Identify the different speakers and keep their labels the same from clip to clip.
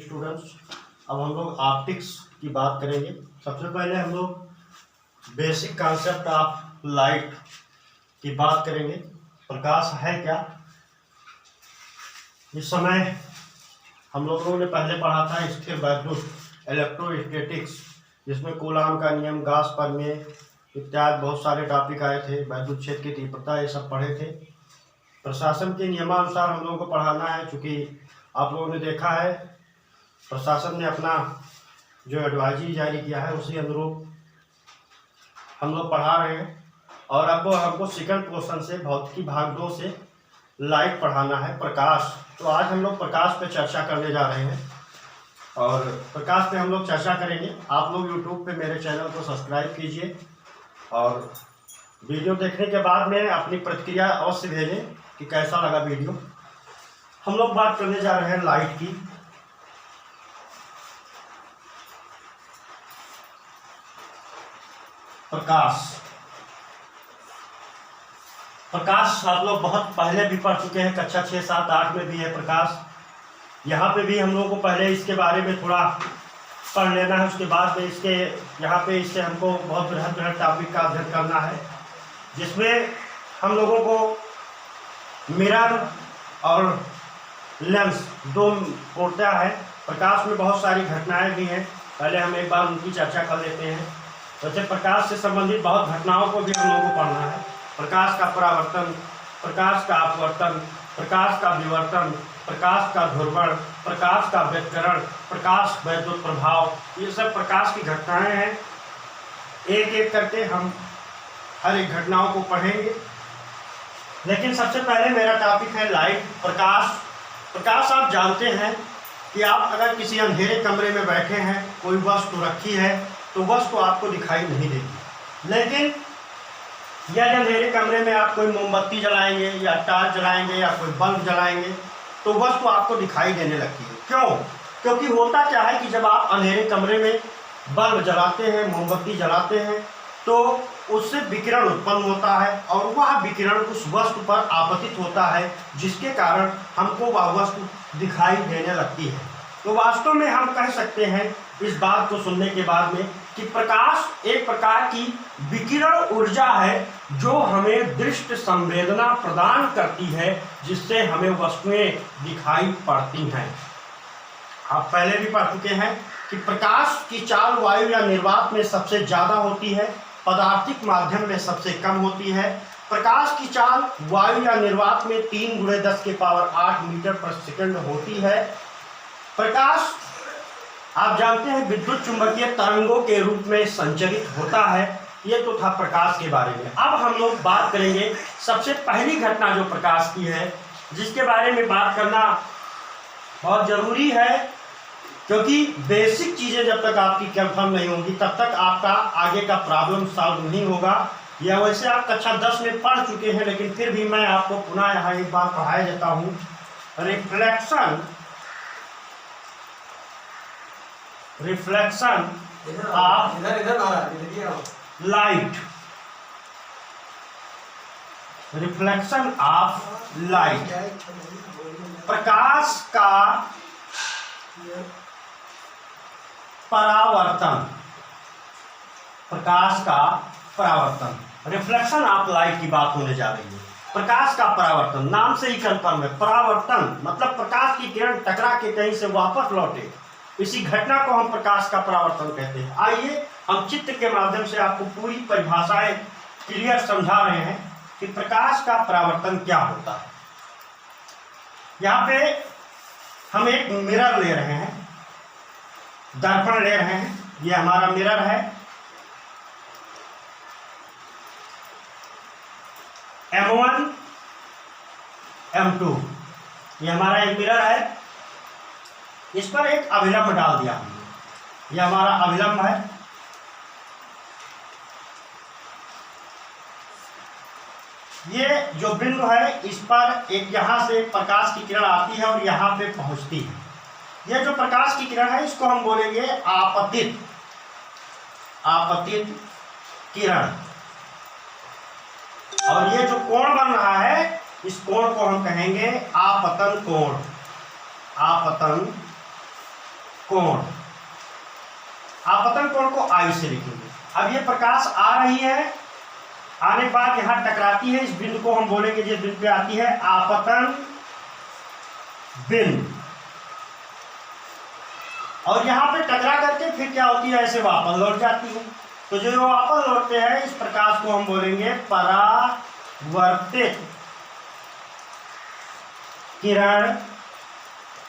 Speaker 1: Students, अब हम लोग ऑप्टिक्स की बात करेंगे। सबसे पहले हम लोग बेसिक कॉन्सेप्ट ऑफ लाइट की बात करेंगे। प्रकाश है क्या? इस समय हम लोगों ने पहले पढ़ा था स्थिर वैद्युत इलेक्ट्रोस्टैटिक्स, जिसमें कूलाम का नियम, गास प्रमेय इत्यादि बहुत सारे टॉपिक आए थे। वैद्युत क्षेत्र की तीव्रता, ये सब पढ़े थे। प्रशासन के नियमानुसार हम लोगों को पढ़ाना है, चूँकि आप लोगों ने देखा है प्रशासन ने अपना जो एडवाइजरी जारी किया है उसी अनुरूप हम लोग पढ़ा रहे हैं। और अब हमको सेकंड पोर्शन से भौतिकी भाग 2 से लाइट पढ़ाना है, प्रकाश। तो आज हम लोग प्रकाश पे चर्चा करने जा रहे हैं और प्रकाश पे हम लोग चर्चा करेंगे। आप लोग यूट्यूब पे मेरे चैनल को सब्सक्राइब कीजिए और वीडियो देखने के बाद में अपनी प्रतिक्रिया अवश्य भेजें कि कैसा लगा वीडियो। हम लोग बात करने जा रहे हैं लाइट की। प्रकाश आप लोग बहुत पहले भी पढ़ चुके हैं, कक्षा 6, 7, 8 में भी है प्रकाश। यहाँ पे भी हम लोगों को पहले इसके बारे में थोड़ा पढ़ लेना है, उसके बाद में इसके यहाँ पे इससे हमको बहुत बृहद टॉपिक का अध्ययन करना है, जिसमें हम लोगों को मिरर और लेंस दो होता है। प्रकाश में बहुत सारी घटनाएं भी हैं, पहले हम एक बार उनकी चर्चा कर लेते हैं। वैसे प्रकाश से संबंधित बहुत घटनाओं को भी हम लोगों को पढ़ना है। प्रकाश का परावर्तन, प्रकाश का अपवर्तन, प्रकाश का विवर्तन, प्रकाश का ध्रुवण, प्रकाश का व्यतिकरण, प्रकाश वैद्युत प्रभाव, ये सब प्रकाश की घटनाएं हैं। एक एक करके हम हर एक घटनाओं को पढ़ेंगे। लेकिन सबसे पहले मेरा टॉपिक है लाइट, प्रकाश। प्रकाश आप जानते हैं कि आप अगर किसी अंधेरे कमरे में बैठे हैं, कोई वस्तु रखी है तो वस्तु आपको दिखाई नहीं देगी। लेकिन यदि अंधेरे कमरे में आप कोई मोमबत्ती जलाएंगे या टॉर्च जलाएंगे या कोई बल्ब जलाएंगे तो वस्तु आपको दिखाई देने लगती है। क्यों? क्योंकि होता क्या है कि जब आप अंधेरे कमरे में बल्ब जलाते हैं, मोमबत्ती जलाते हैं, तो उससे विकिरण उत्पन्न होता है और वह विकिरण उस वस्तु पर आपतित होता है, जिसके कारण हमको वह वस्तु दिखाई देने लगती है। तो वास्तव में हम कह सकते हैं इस बात को सुनने के बाद में कि प्रकाश एक प्रकार की विकिरण ऊर्जा है जो हमें दृष्टि संवेदना प्रदान करती है, जिससे हमें वस्तुएं दिखाई पड़ती हैं। आप पहले भी पढ़ चुके हैं कि प्रकाश की चाल वायु या निर्वात में सबसे ज्यादा होती है, पदार्थिक माध्यम में सबसे कम होती है। प्रकाश की चाल वायु या निर्वात में 3 × 10⁸ मीटर पर सेकंड होती है। प्रकाश आप जानते हैं विद्युत चुंबकीय तरंगों के रूप में संचरित होता है। ये तो था प्रकाश के बारे में। अब हम लोग बात करेंगे सबसे पहली घटना जो प्रकाश की है, जिसके बारे में बात करना बहुत जरूरी है, क्योंकि बेसिक चीजें जब तक आपकी कंफर्म नहीं होंगी तब तक आपका आगे का प्रॉब्लम सॉल्व नहीं होगा। या वैसे आप कक्षा 10 में पढ़ चुके हैं, लेकिन फिर भी मैं आपको पुनः यहाँ एक बार पढ़ाया जाता हूँ। Reflection of light. Reflection of light, प्रकाश का परावर्तन। प्रकाश का परावर्तन, रिफ्लेक्शन ऑफ लाइट की बात होने जा रही है। प्रकाश का परावर्तन नाम से ही कंफर्म है। परावर्तन मतलब प्रकाश की किरण टकरा के कहीं से वापस लौटे, इसी घटना को हम प्रकाश का परावर्तन कहते हैं। आइए हम चित्र के माध्यम से आपको पूरी परिभाषाएं क्लियर समझा रहे हैं कि प्रकाश का परावर्तन क्या होता है। यहाँ पे हम एक मिरर ले रहे हैं, दर्पण ले रहे हैं। ये हमारा मिरर है, M1 M2, ये हमारा एक मिरर है। इस पर एक अभिलंब डाल दिया हमने, यह हमारा अभिलंब है। ये जो बिंदु है, इस पर एक यहां से प्रकाश की किरण आती है और यहां पे पहुंचती है। ये जो प्रकाश की किरण है इसको हम बोलेंगे आपतित किरण। और ये जो कोण बन रहा है, इस कोण को हम कहेंगे आपतन कोण। आपतन कोण, आपतन कोण को आई से लिखेंगे। अब ये प्रकाश आ रही है, आने के बाद यहां टकराती है, इस बिंदु को हम बोलेंगे, जिस बिंदु पे आती है आपतन बिंदु, और यहां पे टकरा करके फिर क्या होती है, ऐसे वापस लौट जाती है। तो जो वापस लौटते हैं इस प्रकाश को हम बोलेंगे परावर्तित किरण,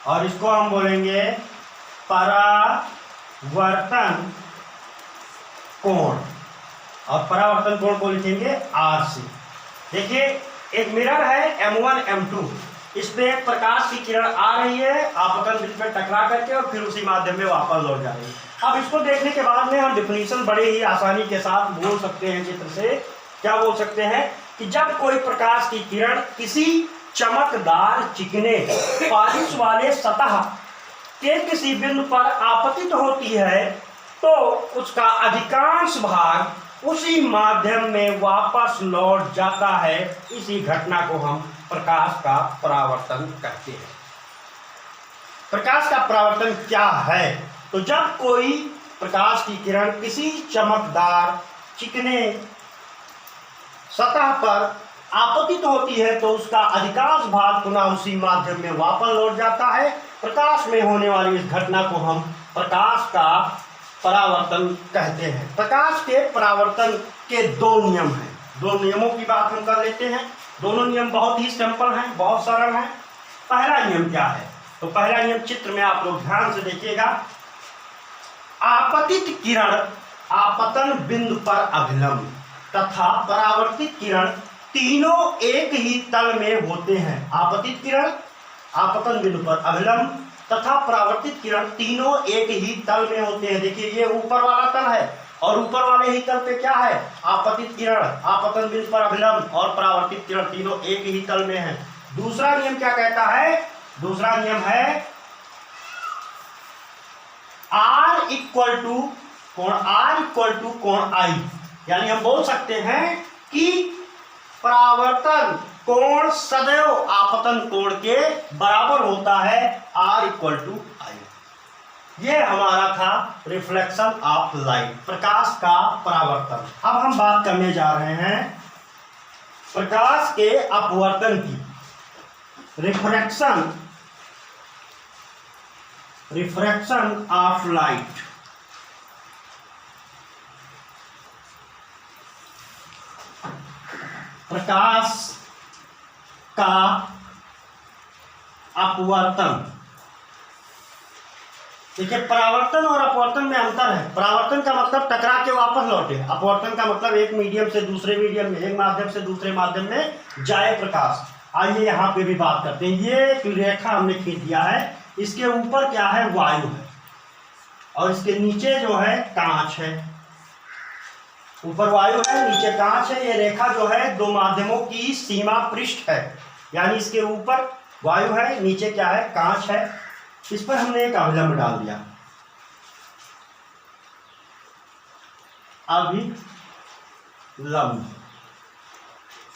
Speaker 1: और इसको हम बोलेंगे परावर्तन कोण, और परावर्तन कोण को लिखेंगे R से। देखिए एक मिरर है M1 M2, इस पे प्रकाश की किरण आ रही है, आपतन बिंदु पे टकरा करके और फिर उसी माध्यम में वापस लौट जा रही है। अब इसको देखने के बाद में हम डिफिनीशन बड़े ही आसानी के साथ बोल सकते हैं चित्र से। क्या बोल सकते हैं कि जब कोई प्रकाश की किरण किसी चमकदार चिकने पॉलिश वाले सतह के किसी बिंदु पर आपतित होती है तो उसका अधिकांश भाग उसी माध्यम में वापस लौट जाता है। इसी घटना को हम प्रकाश का परावर्तन कहते हैं। प्रकाश का परावर्तन क्या है? तो जब कोई प्रकाश की किरण किसी चमकदार चिकने सतह पर आपतित होती है तो उसका अधिकांश भाग पुनः उसी माध्यम में वापस लौट जाता है। प्रकाश में होने वाली इस घटना को हम प्रकाश का परावर्तन कहते हैं। प्रकाश के परावर्तन के दो नियम हैं। दो नियमों की बात हम कर लेते हैं। दोनों नियम बहुत ही सिंपल हैं, बहुत सरल हैं। पहला नियम क्या है? तो पहला नियम चित्र में आप लोग ध्यान से देखिएगा। आपतित किरण आपतन बिंदु पर अभिलंब तथा परावर्तित किरण तीनों एक ही तल में होते हैं। आपतित किरण आपतन बिंदु पर अभिलंब तथा परावर्तित किरण तीनों एक ही तल में होते हैं। देखिए ये ऊपर वाला तल है और ऊपर वाले ही तल पे क्या है? आपतित किरण आपतन बिंदु पर अभिलंब और परावर्तित किरण तीनों एक ही तल में है। दूसरा नियम क्या कहता है? दूसरा नियम है R इक्वल टू कोण I, यानी हम बोल सकते हैं कि परावर्तन कोण सदैव आपतन कोण के बराबर होता है, R इक्वल टू I। ये हमारा था रिफ्लेक्शन ऑफ लाइट, प्रकाश का परावर्तन। अब हम बात करने जा रहे हैं प्रकाश के अपवर्तन की। Refraction of light. प्रकाश का अपवर्तन। देखिए परावर्तन और अपवर्तन में अंतर है। परावर्तन का मतलब टकरा के वापस लौटे, अपवर्तन का मतलब एक मीडियम से दूसरे मीडियम में, एक माध्यम से दूसरे माध्यम में जाए प्रकाश। आइए यहाँ पे भी बात करते हैं। ये एक रेखा हमने खींच दिया है, इसके ऊपर क्या है? वायु है, और इसके नीचे जो है कांच है। ऊपर वायु है, नीचे कांच है। ये रेखा जो है दो माध्यमों की सीमा पृष्ठ है, यानी इसके ऊपर वायु है, नीचे क्या है? कांच है। इस पर हमने एक अभिलंब डाल दिया। अभिलंब,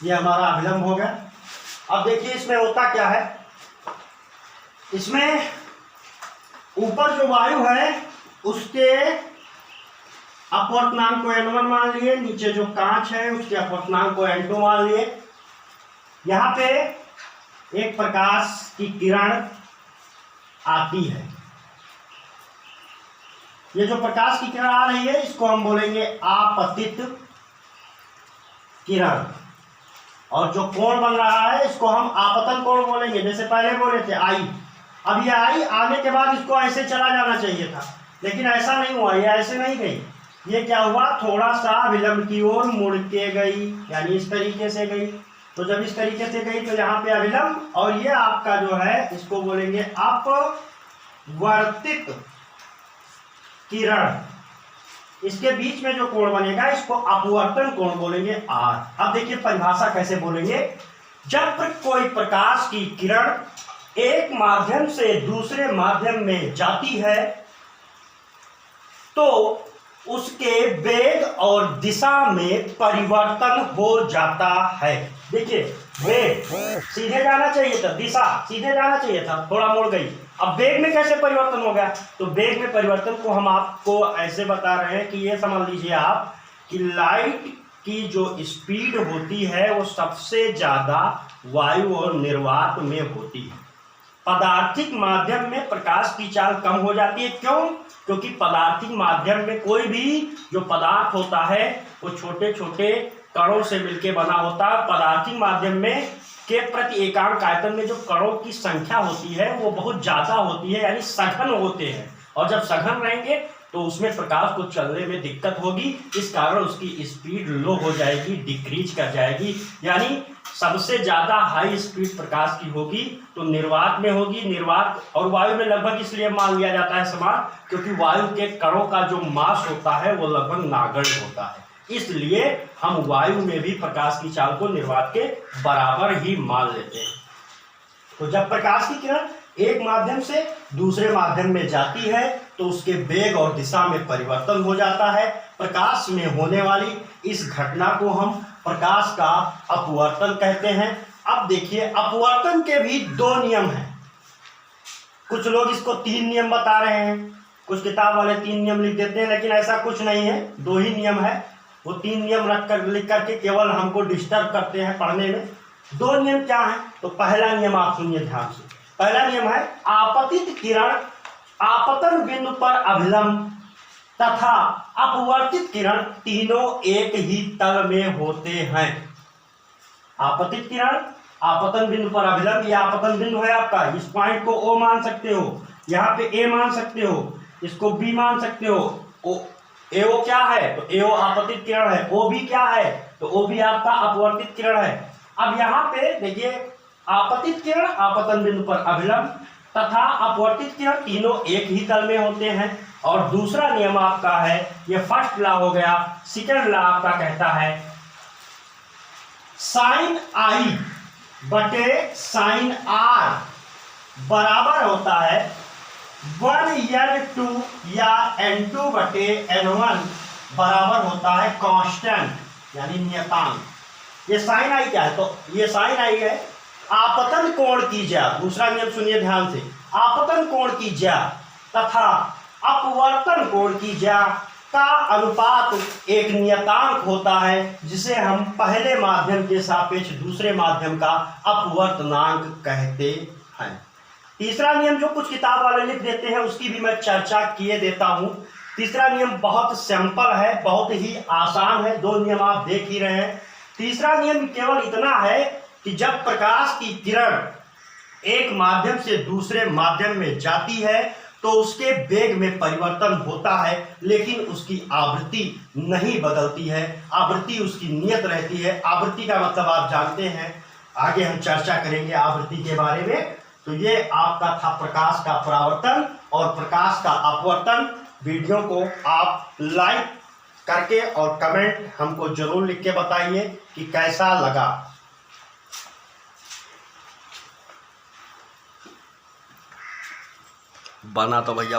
Speaker 1: ये हमारा अभिलंब हो गया। अब देखिए इसमें होता क्या है? इसमें ऊपर जो वायु है उसके अपवर्तनांक को n1 मान लिए, नीचे जो कांच है उसके अपवर्तनांक को n2 मान लिए। यहाँ पे एक प्रकाश की किरण आती है। ये जो प्रकाश की किरण आ रही है इसको हम बोलेंगे आपतित किरण, और जो कोण बन रहा है इसको हम आपतन कोण बोलेंगे। जैसे पहले बोले थे I, अब ये I आने के बाद इसको ऐसे चला जाना चाहिए था, लेकिन ऐसा नहीं हुआ। ये ऐसे नहीं गई, ये क्या हुआ? थोड़ा सा विलंब की ओर मुड़ के गई, यानी इस तरीके से गई। तो जब इस तरीके से गई तो यहाँ पे अविलंब, और ये आपका जो है इसको बोलेंगे अपवर्तित किरण। इसके बीच में जो कोण बनेगा इसको अपवर्तन कोण बोलेंगे R। अब देखिए परिभाषा कैसे बोलेंगे। जब कोई प्रकाश की किरण एक माध्यम से दूसरे माध्यम में जाती है तो उसके वेग और दिशा में परिवर्तन हो जाता है। देखिए वेग सीधे जाना चाहिए था, दिशा सीधे जाना चाहिए था, थोड़ा मुड़ गई। अब वेग में कैसे परिवर्तन हो गया? तो वेग में परिवर्तन को हम आपको ऐसे बता रहे हैं कि ये समझ लीजिए आप कि लाइट की जो स्पीड होती है वो सबसे ज्यादा वायु और निर्वात में होती है। पदार्थिक माध्यम में प्रकाश की चाल कम हो जाती है। क्यों? क्योंकि पदार्थिक माध्यम में कोई भी जो पदार्थ होता है वो छोटे छोटे कणों से मिलकर बना होता है। पदार्थिक माध्यम में के प्रति एकांक आयतन में जो कणों की संख्या होती है वो बहुत ज्यादा होती है, यानी सघन होते हैं। और जब सघन रहेंगे तो उसमें प्रकाश को चलने में दिक्कत होगी, इस कारण उसकी स्पीड लो हो जाएगी, डिक्रीज कर जाएगी। यानी सबसे ज्यादा हाई स्पीड प्रकाश की होगी तो निर्वात में होगी। निर्वात और वायु में लगभग इसलिए मान लिया जाता है समान, क्योंकि वायु के कणों का जो मास होता है वो लगभग नागण्य होता है, इसलिए हम वायु में भी प्रकाश की चाल को निर्वात के बराबर ही मान लेते हैं। तो जब प्रकाश की किरण एक माध्यम से दूसरे माध्यम में जाती है तो उसके वेग और दिशा में परिवर्तन हो जाता है। प्रकाश में होने वाली इस घटना को हम प्रकाश का अपवर्तन कहते हैं। अब देखिए, अपवर्तन के भी दो नियम हैं। कुछ लोग इसको 3 नियम बता रहे हैं, कुछ किताब वाले 3 नियम लिख देते हैं, लेकिन ऐसा कुछ नहीं है, 2 ही नियम है। वो 3 नियम लिख करके केवल हमको डिस्टर्ब करते हैं पढ़ने में। 2 नियम क्या है? तो पहला नियम आप सुनिए ध्यान से। पहला नियम है आपतित किरण आपतन बिंदु पर अभिलंब तथा अपवर्तित किरण तीनों एक ही तल में होते हैं। आपतित किरण आपतन बिंदु पर अभिलंब, यह आपतन बिंदु है आपका, इस पॉइंट को O मान सकते हो, यहाँ पे A मान सकते हो, इसको B मान सकते हो। AO क्या है? तो AO आपतित किरण है। OB क्या है? तो OB आपका अपवर्तित किरण है। अब यहाँ पे देखिए, आपतित किरण आपतन बिंदु पर अभिलंब तथा अपवर्तित किरण तीनों एक ही तल में होते हैं। और दूसरा नियम आपका है, ये फर्स्ट लॉ हो गया। सेकंड लॉ आपका कहता है साइन I बटे साइन R बराबर होता है 1n2 या n2 बटे n1 बराबर होता है कांस्टेंट यानी नियतांक। ये साइन I क्या है? तो ये साइन I है आपतन कोण की ज्या, दूसरा नियम सुनिए ध्यान से, आपतन कोण की ज्या तथा अपवर्तन कोण की ज्या का अनुपात एक नियतांक होता है, जिसे हम पहले माध्यम के सापेक्ष दूसरे माध्यम का अपवर्तनांक कहते हैं। तीसरा नियम जो कुछ किताब वाले लिख देते हैं उसकी भी मैं चर्चा किए देता हूं। तीसरा नियम बहुत सिंपल है, बहुत ही आसान है, 2 नियम आप देख ही रहे हैं। तीसरा नियम केवल इतना है कि जब प्रकाश की किरण एक माध्यम से दूसरे माध्यम में जाती है तो उसके वेग में परिवर्तन होता है, लेकिन उसकी आवृत्ति नहीं बदलती है, आवृत्ति उसकी नियत रहती है। आवृत्ति का मतलब आप जानते हैं, आगे हम चर्चा करेंगे आवृत्ति के बारे में। तो ये आपका था प्रकाश का परावर्तन और प्रकाश का अपवर्तन। वीडियो को आप लाइक करके और कमेंट हमको जरूर लिख के बताइए कि कैसा लगा। बना तो भैया